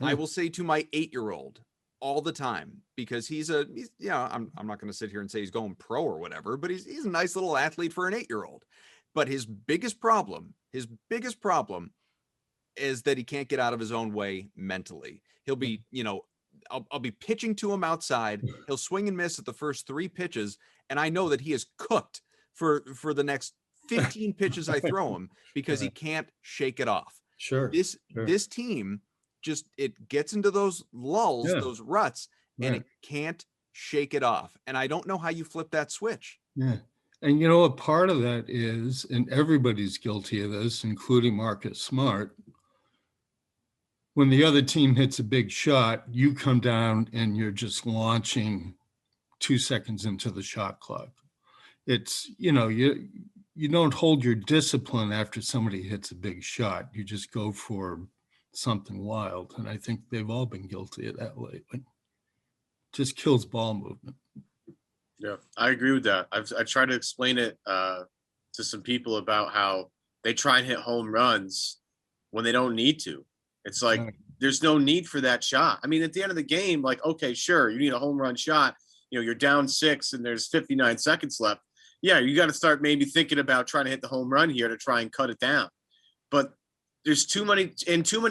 Speaker 1: I will say to my 8-year-old all the time, because he's I'm not going to sit here and say he's going pro or whatever, but he's a nice little athlete for an 8-year-old. But his biggest problem is that he can't get out of his own way mentally. He'll be, I'll be pitching to him outside. He'll swing and miss at the first 3 pitches. And I know that he is cooked for the next 15 pitches I throw him because he can't shake it off. This team just, it gets into those lulls, those ruts, and it can't shake it off. And I don't know how you flip that switch.
Speaker 3: Yeah. And a part of that is, and everybody's guilty of this, including Marcus Smart, when the other team hits a big shot, you come down and you're just launching 2 seconds into the shot clock. It's, you don't hold your discipline after somebody hits a big shot. You just go for something wild. And I think they've all been guilty of that lately. Just kills ball movement.
Speaker 2: Yeah, I agree with that. I tried to explain it to some people about how they try and hit home runs when they don't need to. It's like there's no need for that shot. I mean, at the end of the game, like, okay, sure, you need a home run shot. You know, you're down 6 and there's 59 seconds left. Yeah, you got to start maybe thinking about trying to hit the home run here to try and cut it down. But there's too many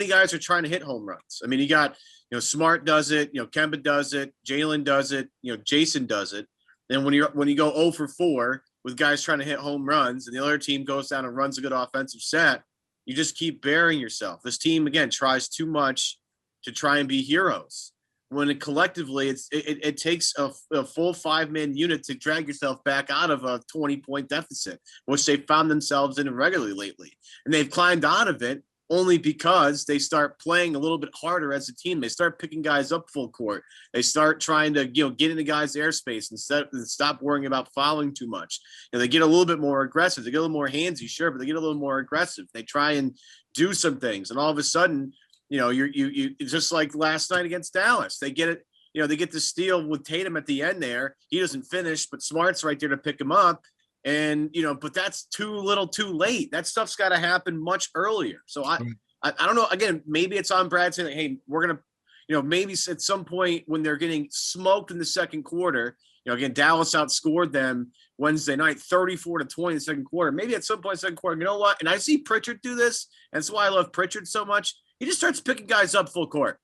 Speaker 2: guys are trying to hit home runs. I mean, you got, you know, Smart does it, you know, Kemba does it, Jaylen does it, you know, Jayson does it. Then when you go 0 for 4 with guys trying to hit home runs and the other team goes down and runs a good offensive set, you just keep burying yourself. This team, again, tries too much to try and be heroes. When it collectively, it takes a full 5-man unit to drag yourself back out of a 20-point deficit, which they found themselves in regularly lately. And they've climbed out of it only because they start playing a little bit harder as a team. They start picking guys up full court. They start trying to, you know, get into guys' airspace and stop worrying about fouling too much. You know, they get a little bit more aggressive. They get a little more handsy, sure, but they get a little more aggressive. They try and do some things, and all of a sudden, you know, you just like last night against Dallas, they get it. You know, they get the steal with Tatum at the end there. He doesn't finish, but Smart's right there to pick him up. And, you know, but that's too little too late. That stuff's got to happen much earlier. So I don't know. Again, maybe it's on Brad saying, hey, we're going to, you know, maybe at some point when they're getting smoked in the second quarter, you know, again, Dallas outscored them Wednesday night, 34-20 in the second quarter. Maybe at some point in the second quarter, you know what? And I see Pritchard do this. And that's why I love Pritchard so much. He just starts picking guys up full court.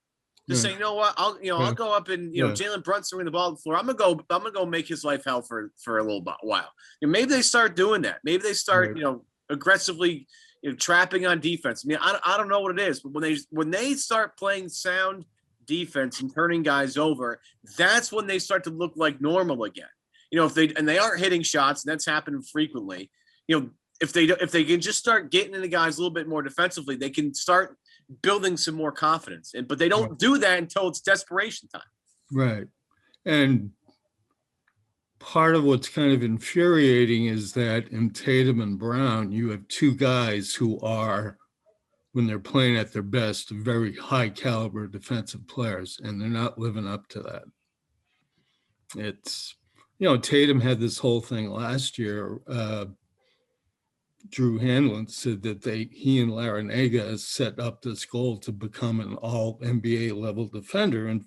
Speaker 2: Just saying, you know what? I'll go up and, you know, Jalen Brunson in the ball on the floor. I'm gonna go make his life hell for a little while. You know, maybe they start doing that. Maybe they start, you know, aggressively, you know, trapping on defense. I mean, I don't know what it is, but when they start playing sound defense and turning guys over, that's when they start to look like normal again. You know, if they aren't hitting shots, and that's happening frequently. You know, if they can just start getting into guys a little bit more defensively, they can start building some more confidence. But they don't do that until it's desperation time.
Speaker 3: Right. And part of what's kind of infuriating is that in Tatum and Brown, you have two guys who are, when they're playing at their best, very high caliber defensive players, and they're not living up to that. It's, you know, Tatum had this whole thing last year. Drew Hanlon said that he and Larinaga set up this goal to become an all NBA level defender. And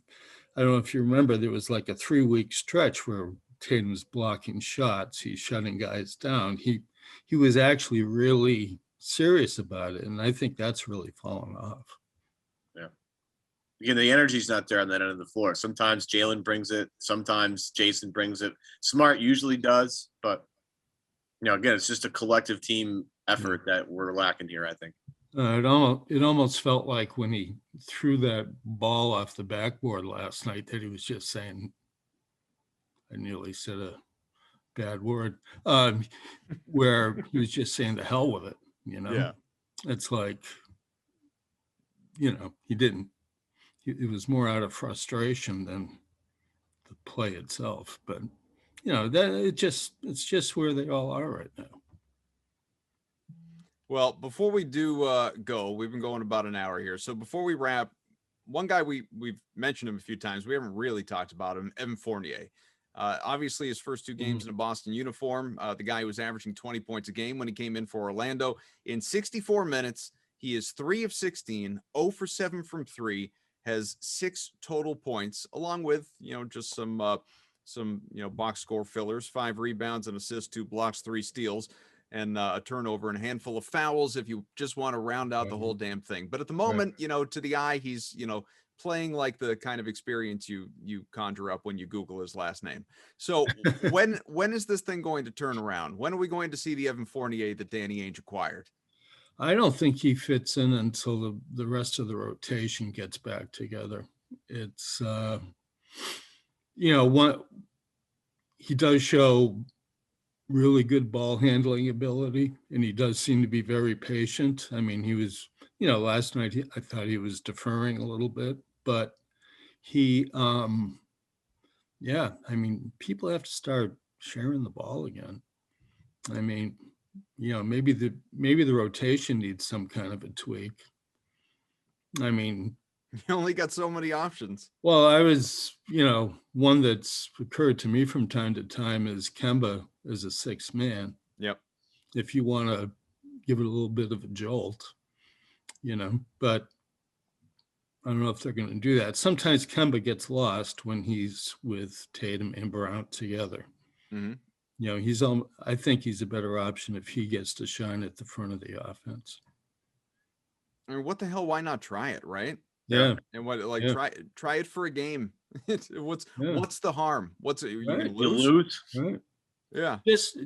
Speaker 3: I don't know if you remember, there was like a 3-week stretch where Tatum's blocking shots, he's shutting guys down. He was actually really serious about it. And I think that's really fallen off.
Speaker 2: Yeah. Again, the energy's not there on that end of the floor. Sometimes Jaylen brings it. Sometimes Jayson brings it. Smart usually does, but you know, again, it's just a collective team effort that we're lacking here, I think.
Speaker 3: It almost felt like when he threw that ball off the backboard last night that he was just saying, I nearly said a bad word, where he was just saying the hell with it, you know?
Speaker 1: Yeah.
Speaker 3: It's like, you know, it was more out of frustration than the play itself. But, you know, it's just where they all are right now.
Speaker 1: Well, before we do go, we've been going about an hour here. So before we wrap, one guy we've mentioned him a few times. We haven't really talked about him, Evan Fournier. Obviously, his first 2 games in a Boston uniform, the guy who was averaging 20 points a game when he came in for Orlando. In 64 minutes, he is 3 of 16, 0 for 7 from 3, has 6 total points, along with, you know, just some box score fillers, 5 rebounds, an assist, 2 blocks, 3 steals, and a turnover and a handful of fouls if you just want to round out the whole damn thing. But at the moment, you know, to the eye, he's, you know, playing like the kind of experience you conjure up when you Google his last name. So when is this thing going to turn around? When are we going to see the Evan Fournier that Danny Ainge acquired?
Speaker 3: I don't think he fits in until the rest of the rotation gets back together. It's, you know, he does show really good ball handling ability, and he does seem to be very patient. I mean, he was, you know, last night I thought he was deferring a little bit, but he, yeah, I mean, people have to start sharing the ball again. I mean, you know, maybe the rotation needs some kind of a tweak. I mean,
Speaker 1: You only got so many options.
Speaker 3: well, I was, one that's occurred to me from time to time is Kemba as a sixth man.
Speaker 1: Yep.
Speaker 3: If you want to give it a little bit of a jolt, but I don't know if they're going to do that. Sometimes Kemba gets lost when he's with Tatum and Brown together.
Speaker 1: Mm-hmm.
Speaker 3: I think he's a better option if he gets to shine at the front of the offense.
Speaker 1: I mean, what the hell? Why not try it, right?
Speaker 3: Yeah.
Speaker 1: And what, like,
Speaker 3: Yeah.
Speaker 1: try it for a game. What's the harm? What's it? You
Speaker 3: Right.
Speaker 1: gonna
Speaker 2: You
Speaker 1: lose?
Speaker 2: lose.
Speaker 3: Right.
Speaker 1: Yeah.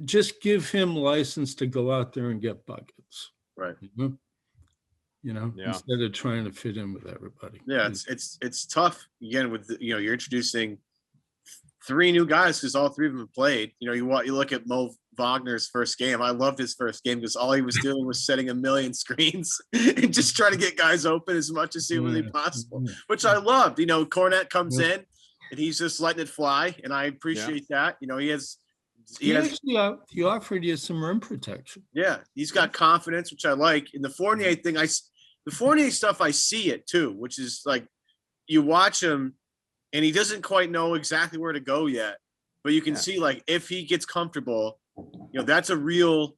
Speaker 3: Just give him license to go out there and get buckets.
Speaker 2: Right.
Speaker 1: Yeah.
Speaker 3: Instead of trying to fit in with everybody.
Speaker 2: Yeah, it's tough again with you're introducing 3 new guys because all 3 of them have played. You look at Mo Wagner's first game. I loved his first game because all he was doing was setting a million screens and just trying to get guys open as much as humanly possible, which I loved. Cornette comes in and he's just letting it fly, and I appreciate that.
Speaker 3: He offered you some rim protection.
Speaker 2: Yeah, he's got confidence, which I like. In the Fournier thing, the Fournier stuff, I see it too, which is like you watch him and he doesn't quite know exactly where to go yet, but you can see like if he gets comfortable, that's a real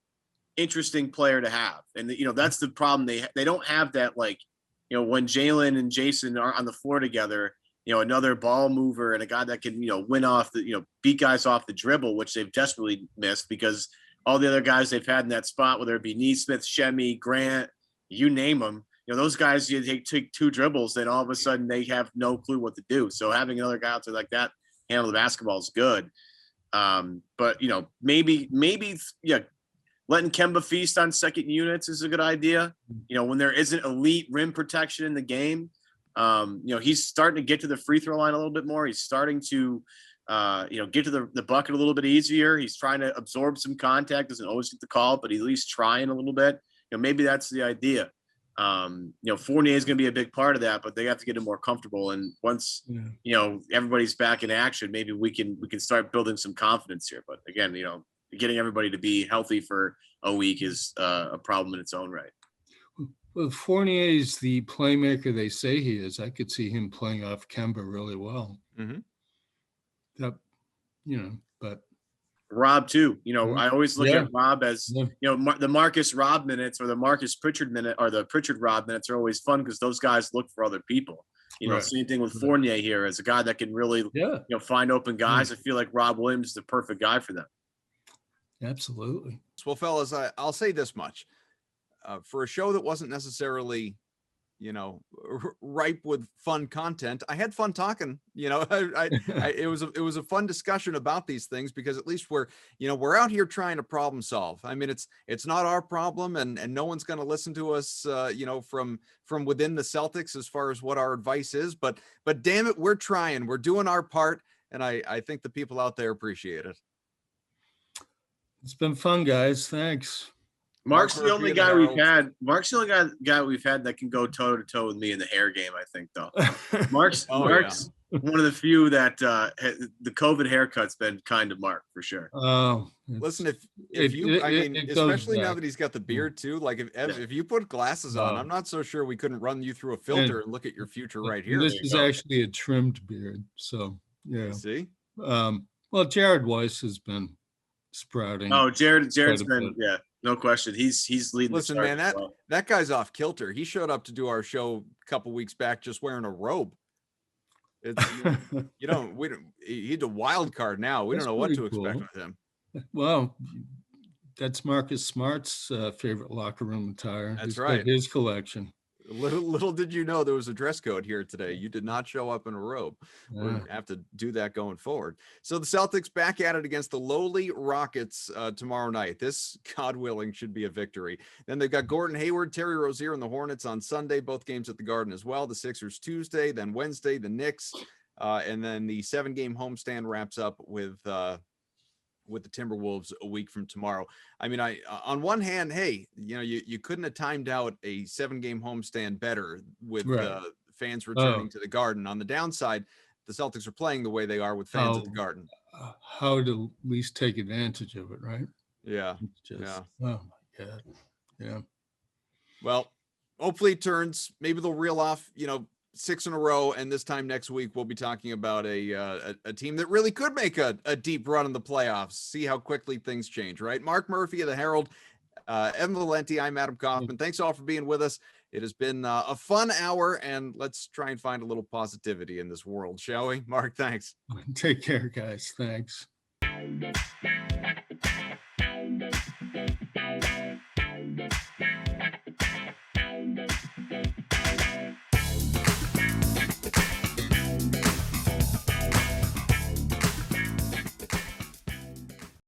Speaker 2: interesting player to have. And that's the problem. They don't have that, like, when Jaylen and Jayson are on the floor together, another ball mover and a guy that can, win off the, beat guys off the dribble, which they've desperately missed because all the other guys they've had in that spot, whether it be Neesmith, Shemi, Grant, you name them, those guys, you take 2 dribbles, then all of a sudden they have no clue what to do. So having another guy out there like that handle the basketball is good. But maybe letting Kemba feast on second units is a good idea. When there isn't elite rim protection in the game, he's starting to get to the free throw line a little bit more. He's starting to get to the bucket a little bit easier. He's trying to absorb some contact, doesn't always get the call, but he's at least trying a little bit. Maybe that's the idea. Fournier is going to be a big part of that, but they have to get him more comfortable. And once, everybody's back in action, maybe we can start building some confidence here. But again, getting everybody to be healthy for a week is a problem in its own right.
Speaker 3: Well, Fournier is the playmaker they say he is. I could see him playing off Kemba really well.
Speaker 1: Mm-hmm.
Speaker 3: But
Speaker 2: Rob too. I always look at Rob as the Marcus Rob minutes or the Marcus Pritchard minute or the Pritchard Rob minutes are always fun because those guys look for other people. Same thing with Fournier here as a guy that can really find open guys. I feel like Rob Williams is the perfect guy for them.
Speaker 3: Absolutely.
Speaker 1: Well, fellas, I'll say this much: for a show that wasn't necessarily, ripe with fun content, I had fun talking. It was a fun discussion about these things because at least we're out here trying to problem solve. I mean, it's not our problem, and no one's going to listen to us, from within the Celtics as far as what our advice is. But damn it, we're trying. We're doing our part, and I think the people out there appreciate it.
Speaker 3: It's been fun, guys. Thanks.
Speaker 2: Mark's the only guy we've had. Mark's the only guy we've had that can go toe to toe with me in the hair game. I think, though. Mark's one of the few that the COVID haircut's been kind to Mark for sure.
Speaker 3: Oh,
Speaker 1: listen, especially now that he's got the beard too. Like if you put glasses on, I'm not so sure we couldn't run you through a filter and look at your future right here.
Speaker 3: This is actually a trimmed beard, so yeah.
Speaker 1: You see,
Speaker 3: well, Jared Weiss has been sprouting.
Speaker 2: Oh, Jared's been no question. He's leading.
Speaker 1: Listen, man, that guy's off kilter. He showed up to do our show a couple weeks back just wearing a robe. It's he's a wild card now. We don't know what to expect with him.
Speaker 3: Well, that's Marcus Smart's favorite locker room attire.
Speaker 1: That's right.
Speaker 3: His collection.
Speaker 1: Little did you know there was a dress code here today. You did not show up in a robe. We'll have to do that going forward. So the Celtics back at it against the lowly Rockets tomorrow night. This, God willing, should be a victory. Then they've got Gordon Hayward, Terry Rozier, and the Hornets on Sunday, both games at the Garden as well. The Sixers Tuesday, then Wednesday, the Knicks, and then the 7-game homestand wraps up with the Timberwolves a week from tomorrow. I mean, on one hand, hey, you couldn't have timed out a 7-game homestand better with fans returning to the Garden. On the downside, the Celtics are playing the way they are with fans at the Garden.
Speaker 3: How to at least take advantage of it, right?
Speaker 1: Yeah.
Speaker 3: Oh my God. Yeah.
Speaker 1: Well, hopefully it turns. Maybe they'll reel off, 6 in a row, and this time next week we'll be talking about a team that really could make a deep run in the playoffs. See how quickly things change, right? Mark Murphy of the Herald, Evan Valenti, I'm Adam Kaufman. Thanks all for being with us. It has been a fun hour, and let's try and find a little positivity in this world, shall we? Mark, thanks.
Speaker 3: Take care, guys. Thanks.